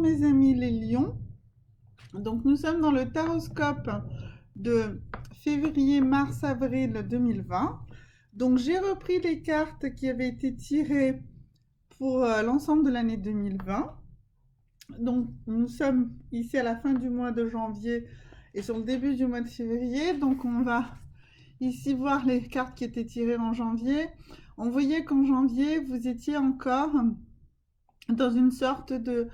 mes amis les lions. Donc nous sommes dans le taroscope de février, mars, avril 2020. Donc j'ai repris les cartes qui avaient été tirées pour l'ensemble de l'année 2020. Donc nous sommes ici à la fin du mois de janvier et sur le début du mois de février. Donc on va ici voir les cartes qui étaient tirées en janvier. On voyait qu'en janvier, vous étiez encore dans une sorte de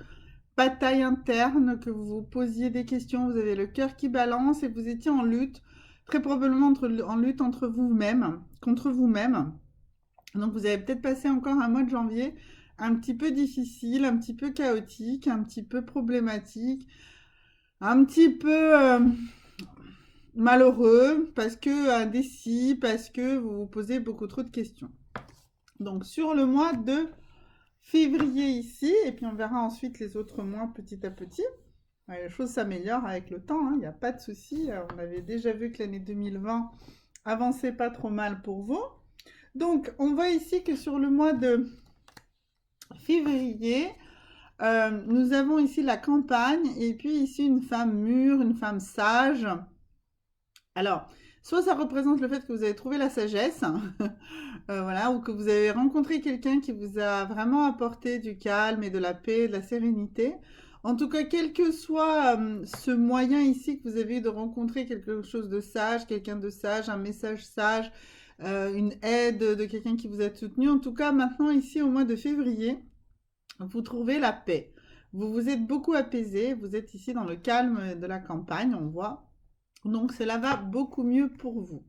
bataille interne, que vous vous posiez des questions, vous avez le cœur qui balance et vous étiez en lutte, très probablement en lutte entre vous-même, contre vous-même. Donc vous avez peut-être passé encore un mois de janvier un petit peu difficile, un petit peu chaotique, un petit peu problématique, un petit peu malheureux, parce que indécis, parce que vous vous posez beaucoup trop de questions. Donc sur le mois de février ici, et puis on verra ensuite les autres mois petit à petit. Les choses s'améliorent avec le temps, il n'y a pas de souci. On avait déjà vu que l'année 2020 avançait pas trop mal pour vous. Donc on voit ici que sur le mois de février, nous avons ici la campagne, et puis ici une femme mûre, une femme sage. Alors, soit ça représente le fait que vous avez trouvé la sagesse, voilà, ou que vous avez rencontré quelqu'un qui vous a vraiment apporté du calme et de la paix, de la sérénité. En tout cas, quel que soit ce moyen ici que vous avez eu de rencontrer quelque chose de sage, quelqu'un de sage, un message sage, une aide de quelqu'un qui vous a soutenu. En tout cas, maintenant ici au mois de février, vous trouvez la paix. Vous vous êtes beaucoup apaisé, vous êtes ici dans le calme de la campagne, on voit. Donc cela va beaucoup mieux pour vous.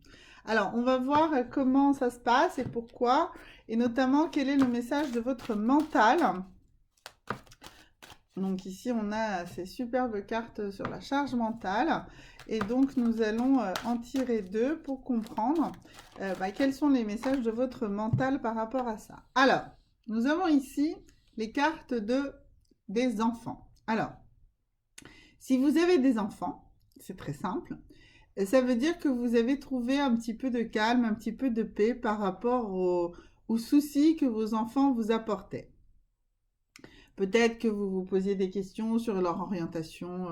Alors, on va voir comment ça se passe et pourquoi, et notamment quel est le message de votre mental. Donc ici, on a ces superbes cartes sur la charge mentale. Et donc, nous allons en tirer deux pour comprendre quels sont les messages de votre mental par rapport à ça. Alors, nous avons ici les cartes des enfants. Alors, si vous avez des enfants, c'est très simple. Ça veut dire que vous avez trouvé un petit peu de calme, un petit peu de paix par rapport aux soucis que vos enfants vous apportaient. Peut-être que vous vous posiez des questions sur leur orientation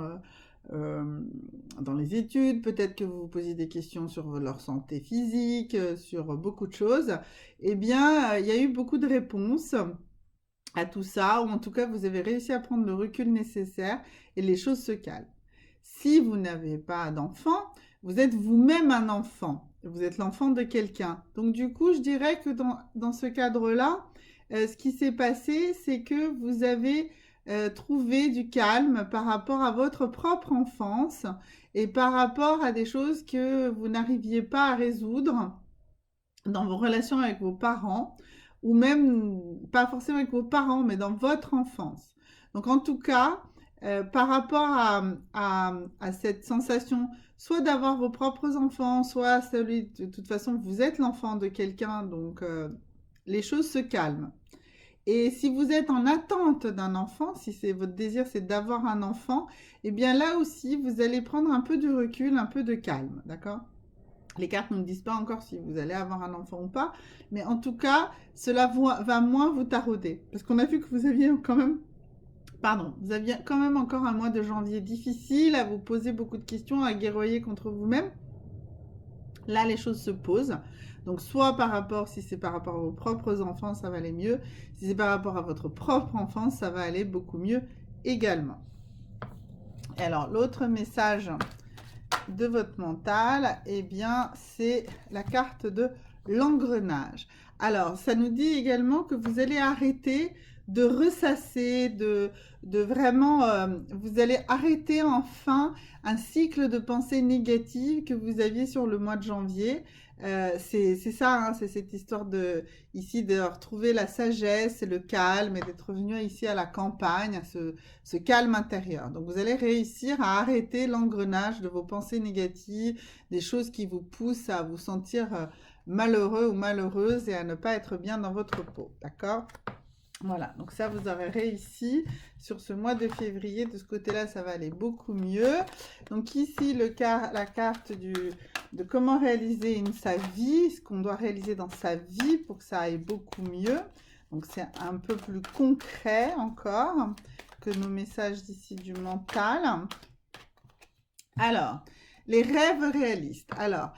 dans les études, peut-être que vous vous posiez des questions sur leur santé physique, sur beaucoup de choses. Eh bien, il y a eu beaucoup de réponses à tout ça, ou en tout cas, vous avez réussi à prendre le recul nécessaire et les choses se calment. Si vous n'avez pas d'enfant, vous êtes vous-même un enfant. Vous êtes l'enfant de quelqu'un. Donc du coup, je dirais que dans ce cadre-là, ce qui s'est passé, c'est que vous avez trouvé du calme par rapport à votre propre enfance et par rapport à des choses que vous n'arriviez pas à résoudre dans vos relations avec vos parents, ou même pas forcément avec vos parents, mais dans votre enfance. Donc en tout cas, par rapport à cette sensation, soit d'avoir vos propres enfants, soit celui, de toute façon, vous êtes l'enfant de quelqu'un, donc les choses se calment. Et si vous êtes en attente d'un enfant, si c'est votre désir, c'est d'avoir un enfant, eh bien là aussi, vous allez prendre un peu de recul, un peu de calme, d'accord ? Les cartes ne nous disent pas encore si vous allez avoir un enfant ou pas, mais en tout cas, cela va moins vous tarauder. Parce qu'on a vu que vous aviez quand même, vous aviez quand même encore un mois de janvier difficile, à vous poser beaucoup de questions, à guerroyer contre vous-même. Là, les choses se posent. Donc, soit par rapport, si c'est par rapport à vos propres enfants, ça va aller mieux. Si c'est par rapport à votre propre enfance, ça va aller beaucoup mieux également. Et alors, l'autre message de votre mental, eh bien, c'est la carte de l'engrenage. Alors, ça nous dit également que vous allez arrêter de ressasser, de vraiment, vous allez arrêter enfin un cycle de pensées négatives que vous aviez sur le mois de janvier. C'est ça, hein, c'est cette histoire ici de retrouver la sagesse et le calme et d'être revenu ici à la campagne, à ce calme intérieur. Donc vous allez réussir à arrêter l'engrenage de vos pensées négatives, des choses qui vous poussent à vous sentir malheureux ou malheureuse et à ne pas être bien dans votre peau, d'accord ? Voilà, donc ça, vous aurez réussi sur ce mois de février. De ce côté-là, ça va aller beaucoup mieux. Donc ici, la carte de comment réaliser sa vie, ce qu'on doit réaliser dans sa vie pour que ça aille beaucoup mieux. Donc c'est un peu plus concret encore. que nos messages d'ici du mental. Alors, les rêves réalistes. Alors,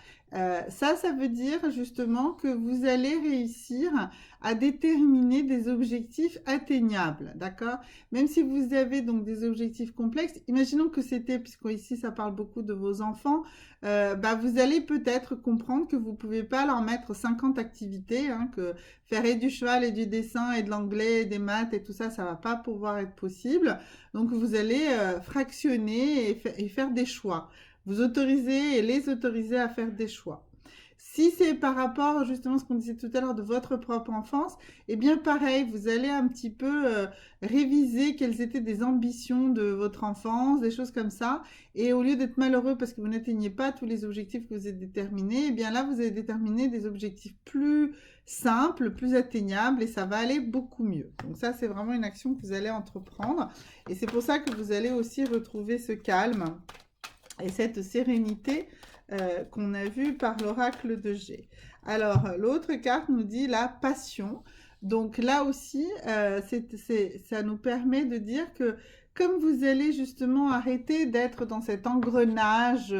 ça veut dire justement que vous allez réussir à déterminer des objectifs atteignables, d'accord? Même si vous avez donc des objectifs complexes, imaginons que c'était, puisqu'ici ça parle beaucoup de vos enfants, vous allez peut-être comprendre que vous ne pouvez pas leur mettre 50 activités, hein, que faire et du cheval et du dessin et de l'anglais et des maths et tout ça, ça ne va pas pouvoir être possible. Donc vous allez fractionner et faire des choix. Vous autorisez et les autorisez à faire des choix. Si c'est par rapport justement à ce qu'on disait tout à l'heure de votre propre enfance, eh bien pareil, vous allez un petit peu réviser quelles étaient des ambitions de votre enfance, des choses comme ça. Et au lieu d'être malheureux parce que vous n'atteignez pas tous les objectifs que vous avez déterminés, eh bien là, vous allez déterminer des objectifs plus simples, plus atteignables et ça va aller beaucoup mieux. Donc ça, c'est vraiment une action que vous allez entreprendre. Et c'est pour ça que vous allez aussi retrouver ce calme et cette sérénité qu'on a vue par l'oracle de G. Alors, l'autre carte nous dit la passion. Donc là aussi, ça nous permet de dire que comme vous allez justement arrêter d'être dans cet engrenage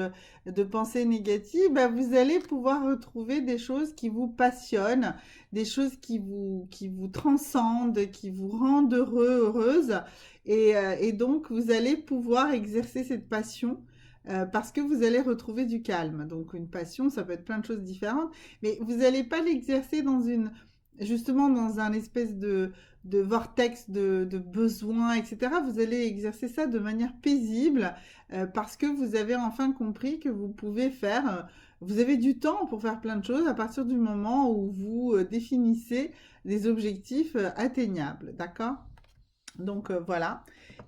de pensée négative, vous allez pouvoir retrouver des choses qui vous passionnent, des choses qui vous transcendent, qui vous rendent heureux, heureuse. Et donc, vous allez pouvoir exercer cette passion parce que vous allez retrouver du calme. Donc une passion, ça peut être plein de choses différentes, mais vous n'allez pas l'exercer justement dans un espèce de vortex de besoin, etc. Vous allez exercer ça de manière paisible parce que vous avez enfin compris que vous pouvez vous avez du temps pour faire plein de choses à partir du moment où vous définissez des objectifs atteignables, d'accord ? Donc voilà.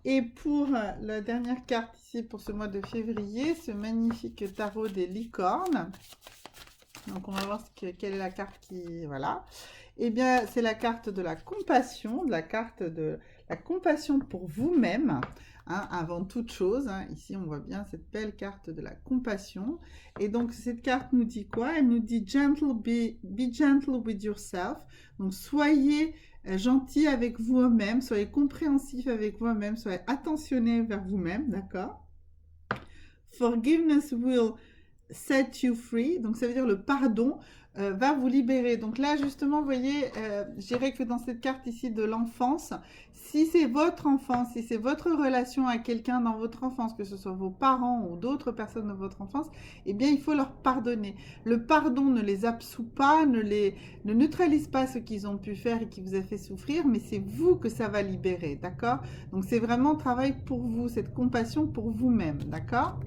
Et pour la dernière carte ici pour ce mois de février, ce magnifique tarot des licornes. Donc on va voir quelle est la carte qui... Voilà. Eh bien, c'est la carte de la compassion, pour vous-même, hein, avant toute chose. Hein. Ici, on voit bien cette belle carte de la compassion. Et donc, cette carte nous dit quoi? Elle nous dit « be gentle with yourself ». Donc, soyez gentil avec vous-même, soyez compréhensif avec vous-même, soyez attentionné vers vous-même, d'accord? Forgiveness will set you free, donc ça veut dire le pardon va vous libérer. Donc là justement, vous voyez, je dirais que dans cette carte ici de l'enfance, si c'est votre enfance, si c'est votre relation à quelqu'un dans votre enfance, que ce soit vos parents ou d'autres personnes dans votre enfance, eh bien il faut leur pardonner. Le pardon ne les absout pas, ne neutralise pas ce qu'ils ont pu faire et qui vous a fait souffrir, mais c'est vous que ça va libérer, d'accord? Donc c'est vraiment un travail pour vous, cette compassion pour vous-même, d'accord?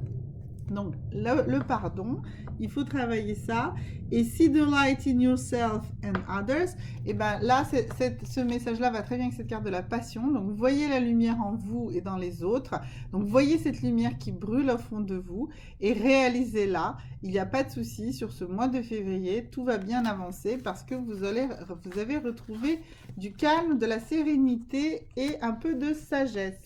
Donc, le pardon, il faut travailler ça. Et see the light in yourself and others, et bien là, ce message-là va très bien avec cette carte de la passion. Donc, voyez la lumière en vous et dans les autres. Donc, voyez cette lumière qui brûle au fond de vous et réalisez-la. Il n'y a pas de souci sur ce mois de février. Tout va bien avancer parce que vous avez retrouvé du calme, de la sérénité et un peu de sagesse.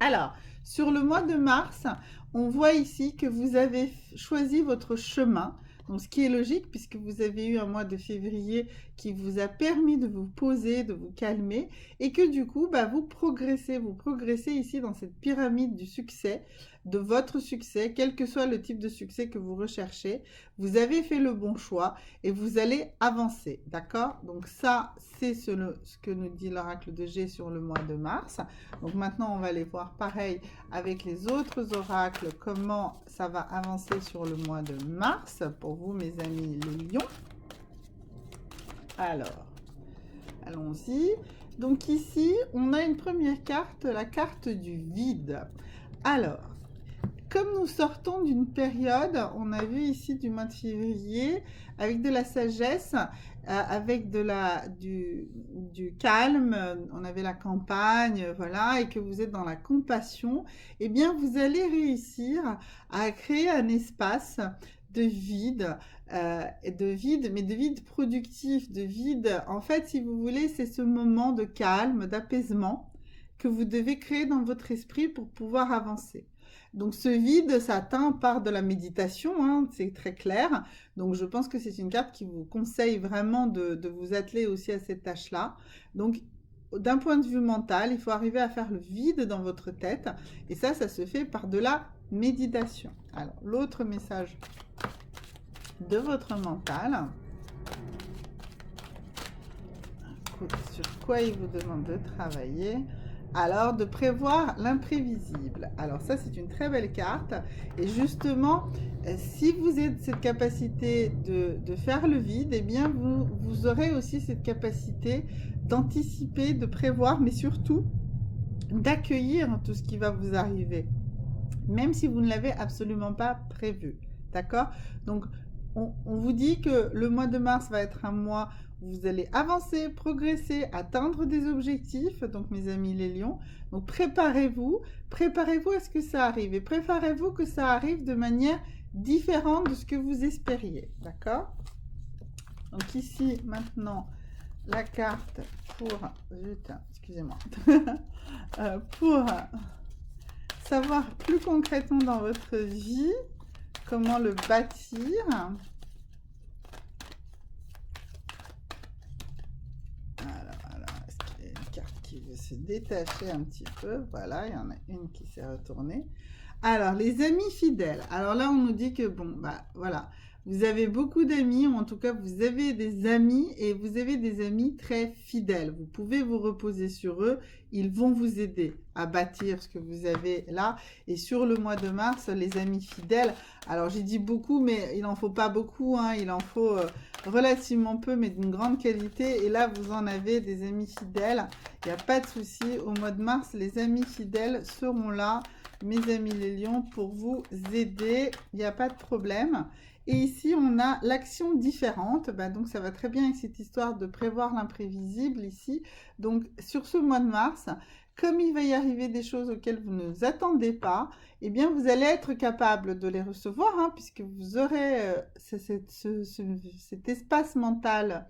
Alors, sur le mois de mars, on voit ici que vous avez choisi votre chemin, donc ce qui est logique puisque vous avez eu un mois de février qui vous a permis de vous poser, de vous calmer et que du coup, vous progressez ici dans cette pyramide du succès, de votre succès, quel que soit le type de succès que vous recherchez. Vous avez fait le bon choix et vous allez avancer, d'accord? Donc ça, c'est ce que nous dit l'oracle de G sur le mois de mars. Donc maintenant, on va aller voir pareil avec les autres oracles, comment ça va avancer sur le mois de mars pour vous, mes amis les lions. Alors, allons-y. Donc ici, on a une première carte, la carte du vide. Alors, comme nous sortons d'une période, on a vu ici du mois de février, avec de la sagesse, avec du calme, on avait la campagne, voilà, et que vous êtes dans la compassion, eh bien, vous allez réussir à créer un espace de vide, mais de vide productif, de vide, en fait, si vous voulez, c'est ce moment de calme, d'apaisement que vous devez créer dans votre esprit pour pouvoir avancer. Donc ce vide, ça atteint par de la méditation, hein, c'est très clair. Donc je pense que c'est une carte qui vous conseille vraiment de vous atteler aussi à cette tâche-là. Donc d'un point de vue mental, il faut arriver à faire le vide dans votre tête. Et ça se fait par de la méditation. Alors, l'autre message de votre mental, sur quoi il vous demande de travailler. Alors, de prévoir l'imprévisible. Alors ça, c'est une très belle carte. Et justement, si vous avez cette capacité de faire le vide, eh bien, vous aurez aussi cette capacité d'anticiper, de prévoir, mais surtout d'accueillir tout ce qui va vous arriver, même si vous ne l'avez absolument pas prévu. D'accord? Donc, on vous dit que le mois de mars va être un mois où vous allez avancer, progresser, atteindre des objectifs. Donc, mes amis les lions, donc préparez-vous à ce que ça arrive. Et préparez-vous que ça arrive de manière différente de ce que vous espériez. D'accord? Donc, ici, maintenant, la carte pour... Zut, excusez-moi. Pour savoir plus concrètement dans votre vie comment le bâtir. Alors, est-ce qu'il y a une carte qui veut se détacher un petit peu? Voilà, il y en a une qui s'est retournée. Alors, les amis fidèles. Alors là, on nous dit que, bon, bah voilà, vous avez beaucoup d'amis, ou en tout cas, vous avez des amis, et vous avez des amis très fidèles. Vous pouvez vous reposer sur eux. Ils vont vous aider à bâtir ce que vous avez là. Et sur le mois de mars, les amis fidèles, alors j'ai dit beaucoup, mais il n'en faut pas beaucoup, hein, il en faut relativement peu, mais d'une grande qualité. Et là, vous en avez des amis fidèles. Il n'y a pas de souci. Au mois de mars, les amis fidèles seront là, mes amis les lions, pour vous aider. Il n'y a pas de problème. Et ici, on a l'action différente. Bah, donc, ça va très bien avec cette histoire de prévoir l'imprévisible ici. Donc, sur ce mois de mars, comme il va y arriver des choses auxquelles vous ne vous attendez pas, eh bien, vous allez être capable de les recevoir, hein, puisque vous aurez cet espace mental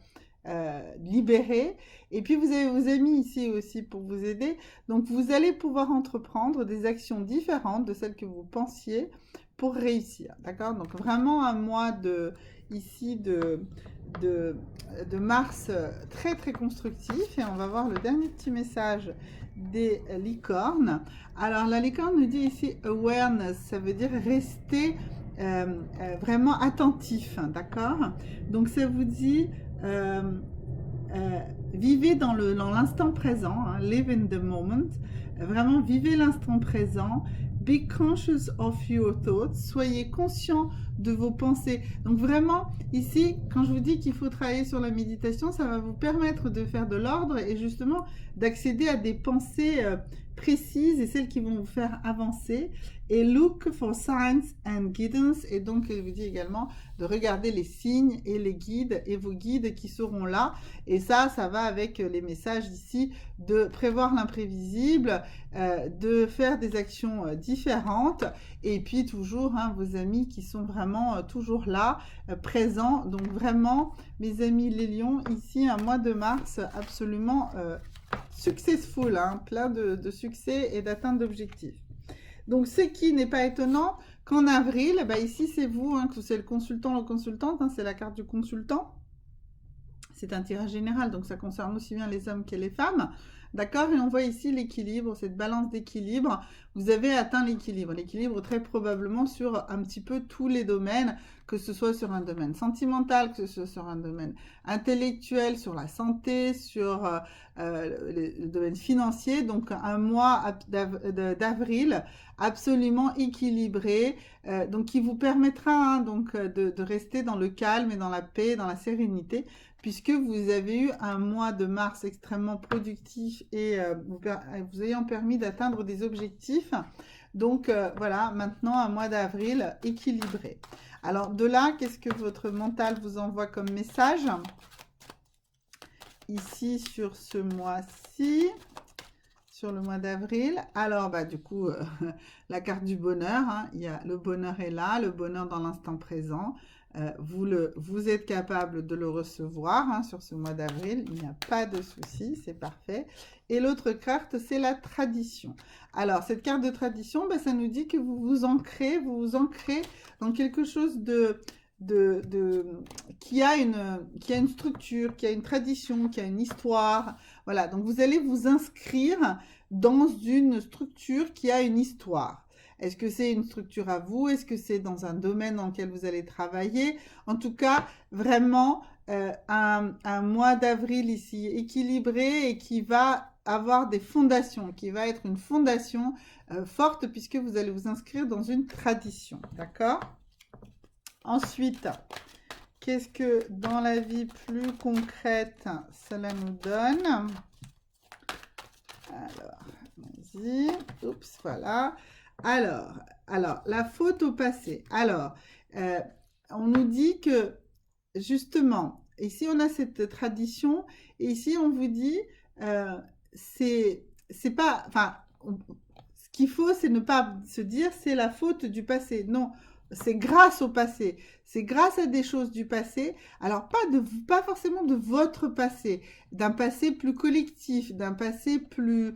libéré. Et puis, vous avez vos amis ici aussi pour vous aider. Donc, vous allez pouvoir entreprendre des actions différentes de celles que vous pensiez pour réussir. D'accord? Donc, vraiment un mois ici de mars très, très constructif. Et on va voir le dernier petit message des licornes. Alors, la licorne nous dit ici awareness, ça veut dire rester vraiment attentif. D'accord? Donc, ça vous dit... vivez dans l'instant présent, hein, live in the moment, vraiment vivez l'instant présent, be conscious of your thoughts, soyez conscient de vos pensées. Donc vraiment, ici, quand je vous dis qu'il faut travailler sur la méditation, ça va vous permettre de faire de l'ordre et justement d'accéder à des pensées précises et celles qui vont vous faire avancer. Et look for signs and guidance, et donc il vous dit également de regarder les signes et les guides et vos guides qui seront là. Et ça va avec les messages ici de prévoir l'imprévisible, de faire des actions différentes, et puis toujours hein, vos amis qui sont vraiment toujours là, présents. Donc vraiment, mes amis les lions, ici un mois de mars absolument successful, hein, plein de succès et d'atteinte d'objectifs. Donc, ce qui n'est pas étonnant qu'en avril, bah ici, c'est vous, hein, que c'est le consultant ou consultante, hein, c'est la carte du consultant. C'est un tirage général, donc ça concerne aussi bien les hommes que les femmes. D'accord? Et on voit ici l'équilibre, cette balance d'équilibre. Vous avez atteint l'équilibre. L'équilibre très probablement sur un petit peu tous les domaines, que ce soit sur un domaine sentimental, que ce soit sur un domaine intellectuel, sur la santé, sur le domaine financier. Donc un mois d'avril absolument équilibré, donc qui vous permettra hein, donc de rester dans le calme et dans la paix, dans la sérénité, puisque vous avez eu un mois de mars extrêmement productif et vous ayant permis d'atteindre des objectifs. Donc voilà, maintenant un mois d'avril équilibré. Alors de là, qu'est-ce que votre mental vous envoie comme message ici sur ce mois-ci, sur le mois d'avril? Alors bah du coup, la carte du bonheur, hein, le bonheur est là, le bonheur dans l'instant présent. Vous êtes capable de le recevoir hein, sur ce mois d'avril, il n'y a pas de souci, c'est parfait. Et l'autre carte, c'est la tradition. Alors, cette carte de tradition, bah, ça nous dit que vous vous ancrez dans quelque chose qui a une structure, qui a une tradition, qui a une histoire. Voilà, donc vous allez vous inscrire dans une structure qui a une histoire. Est-ce que c'est une structure à vous? Est-ce que c'est dans un domaine dans lequel vous allez travailler? En tout cas, vraiment un mois d'avril ici équilibré et qui va avoir des fondations, qui va être une fondation forte puisque vous allez vous inscrire dans une tradition. D'accord? Ensuite, qu'est-ce que dans la vie plus concrète, cela nous donne? Alors, vas-y. Oups, voilà. Alors, la faute au passé. Alors, on nous dit que, justement, ici on a cette tradition, et ici on vous dit, c'est pas, enfin, ce qu'il faut, c'est ne pas se dire c'est la faute du passé. Non, c'est grâce au passé. C'est grâce à des choses du passé. Alors, pas forcément de votre passé, d'un passé plus collectif, d'un passé plus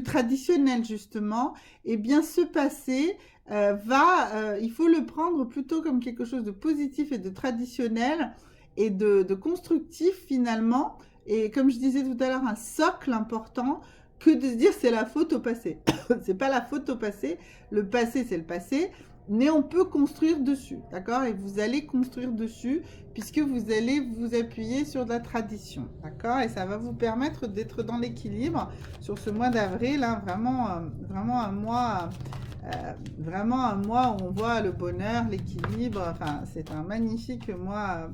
traditionnel, justement. Eh bien, ce passé il faut le prendre plutôt comme quelque chose de positif et de traditionnel et de constructif, finalement. Et comme je disais tout à l'heure, un socle important que de se dire c'est la faute au passé. C'est pas la faute au passé. Le passé, c'est le passé. Mais on peut construire dessus, d'accord? Et vous allez construire dessus puisque vous allez vous appuyer sur de la tradition, d'accord? Et ça va vous permettre d'être dans l'équilibre sur ce mois d'avril, hein, vraiment un mois, où on voit le bonheur, l'équilibre. Enfin, c'est un magnifique mois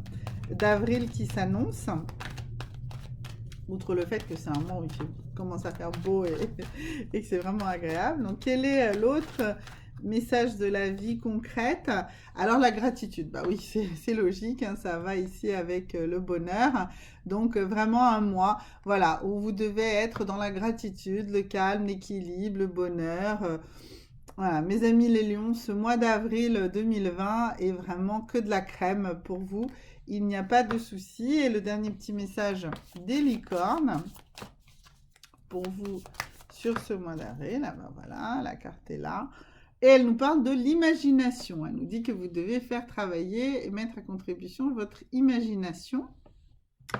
d'avril qui s'annonce. Outre le fait que c'est un mois où il commence à faire beau et que c'est vraiment agréable. Donc, quel est l'autre message de la vie concrète? Alors, la gratitude. Bah oui, c'est logique, hein, ça va ici avec le bonheur. Donc, vraiment un mois, voilà, où vous devez être dans la gratitude, le calme, l'équilibre, le bonheur. Voilà, mes amis les lions, ce mois d'avril 2020 est vraiment que de la crème pour vous. Il n'y a pas de souci. Et le dernier petit message des licornes pour vous sur ce mois d'avril. Ah ben voilà, la carte est là. Et elle nous parle de l'imagination. Elle nous dit que vous devez faire travailler et mettre à contribution votre imagination.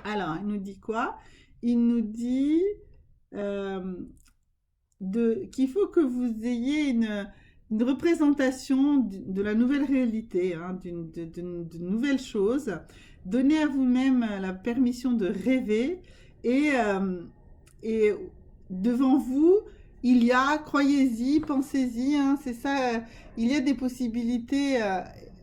Alors, il nous dit quoi? Il nous dit qu'il faut que vous ayez une représentation de la nouvelle réalité, hein, d'une nouvelle chose. Donnez à vous-même la permission de rêver et devant vous, il y a, croyez-y, pensez-y, hein, c'est ça, il y a des possibilités,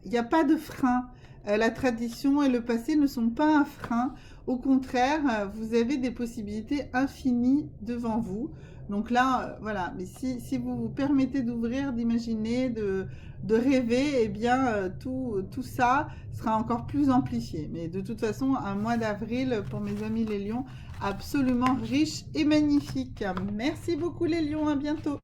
il n'y a pas de frein. La tradition et le passé ne sont pas un frein. Au contraire, vous avez des possibilités infinies devant vous. Donc là, voilà, mais si vous vous permettez d'ouvrir, d'imaginer, de rêver, eh bien, tout ça sera encore plus amplifié. Mais de toute façon, un mois d'avril, pour mes amis les lions, absolument riche et magnifique. Merci beaucoup les lions, à bientôt.